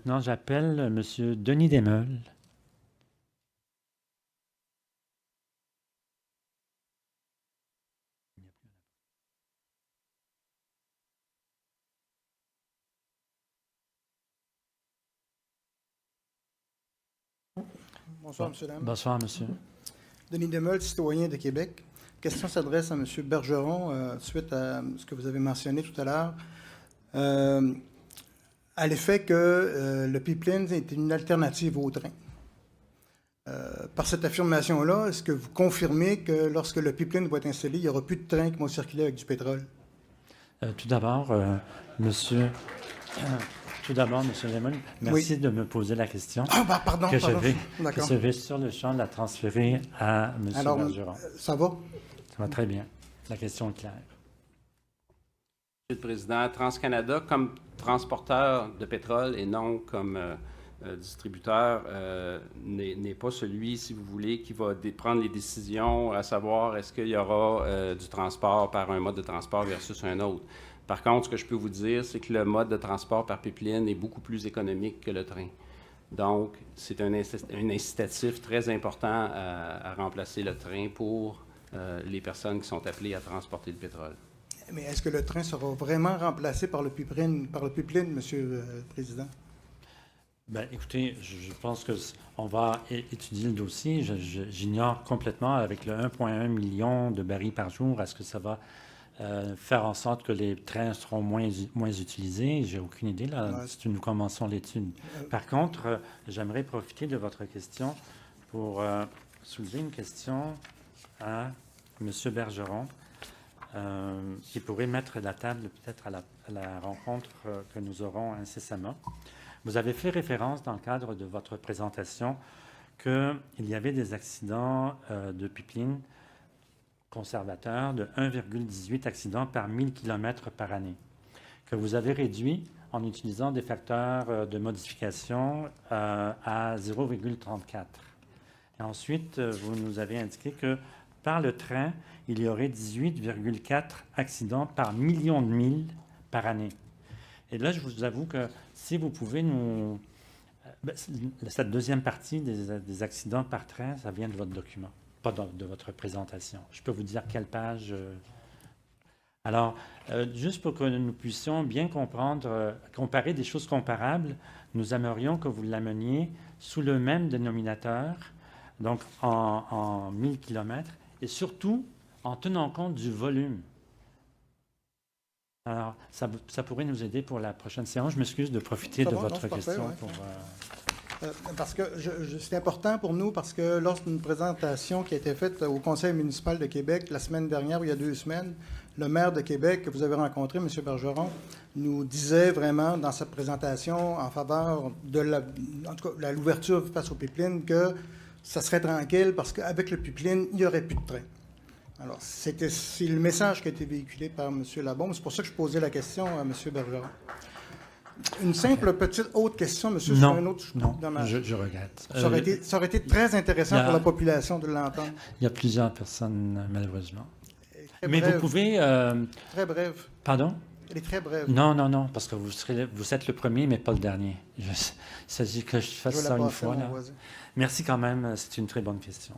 maintenant, j'appelle M. Denis Desmeules. Bonsoir, M. Dame. Bonsoir, monsieur. Denis Desmeules, citoyen de Québec. La question s'adresse à M. Bergeron, suite à ce que vous avez mentionné tout à l'heure, à l'effet que le pipeline est une alternative au train. Par cette affirmation-là, est-ce que vous confirmez que lorsque le pipeline va être installé, il n'y aura plus de trains qui vont circuler avec du pétrole? Tout d'abord, monsieur... Tout d'abord, M. Desmeules, merci Oui. de me poser la question. Ah, pardon, que pardon. Je vais sur le champ la transférer à M. Bergeron. Ça va? Ça va très bien. La question est claire. Monsieur le Président, TransCanada, comme transporteur de pétrole et non comme distributeur, n'est pas celui, si vous voulez, qui va prendre les décisions à savoir est-ce qu'il y aura du transport par un mode de transport versus un autre. Par contre, ce que je peux vous dire, c'est que le mode de transport par pipeline est beaucoup plus économique que le train. Donc, c'est un incitatif très important à remplacer le train pour les personnes qui sont appelées à transporter le pétrole. Mais est-ce que le train sera vraiment remplacé par le pipeline, Monsieur le Président? Bien, écoutez, je pense qu'on va étudier le dossier. J'ignore complètement, avec le 1,1 million de barils par jour, est-ce que ça va faire en sorte que les trains seront moins utilisés? J'ai aucune idée, là, si nous commençons l'étude. Par contre, j'aimerais profiter de votre question pour soulever une question à M. Bergeron, qui pourrait mettre la table peut-être à la rencontre que nous aurons incessamment. Vous avez fait référence dans le cadre de votre présentation qu'il y avait des accidents de pipeline conservateurs de 1,18 accidents par 1000 km par année, que vous avez réduit en utilisant des facteurs de modification à 0,34. Et ensuite, vous nous avez indiqué que par le train, il y aurait 18,4 accidents par million de milles par année. Et là, je vous avoue que si vous pouvez nous... Cette deuxième partie des accidents par train, ça vient de votre document, pas de votre présentation. Je peux vous dire quelle page... Alors, juste pour que nous puissions bien comprendre, comparer des choses comparables, nous aimerions que vous l'ameniez sous le même dénominateur, donc en 1000 km, et surtout en tenant compte du volume. Alors, ça pourrait nous aider pour la prochaine séance. Je m'excuse de profiter de votre question. Parce que c'est important pour nous, parce que lors d'une présentation qui a été faite au Conseil municipal de Québec la semaine dernière, ou il y a 2 semaines, le maire de Québec que vous avez rencontré, M. Bergeron, nous disait vraiment dans sa présentation en faveur de l'ouverture face au pipeline que ça serait tranquille parce qu'avec le pipeline, il n'y aurait plus de train. Alors, c'est le message qui a été véhiculé par M. Labaume. C'est pour ça que je posais la question à M. Bergeron. Une simple petite autre question, monsieur, sur un autre dommage. Je regrette. Ça aurait été très intéressant pour la population de l'entendre. Il y a plusieurs personnes, malheureusement. Mais vous pouvez... Très brève. Pardon? Elle est très brève. Non, parce que vous êtes le premier, mais pas le dernier. Il s'agit que je fasse ça une fois. Là. Merci quand même, c'est une très bonne question.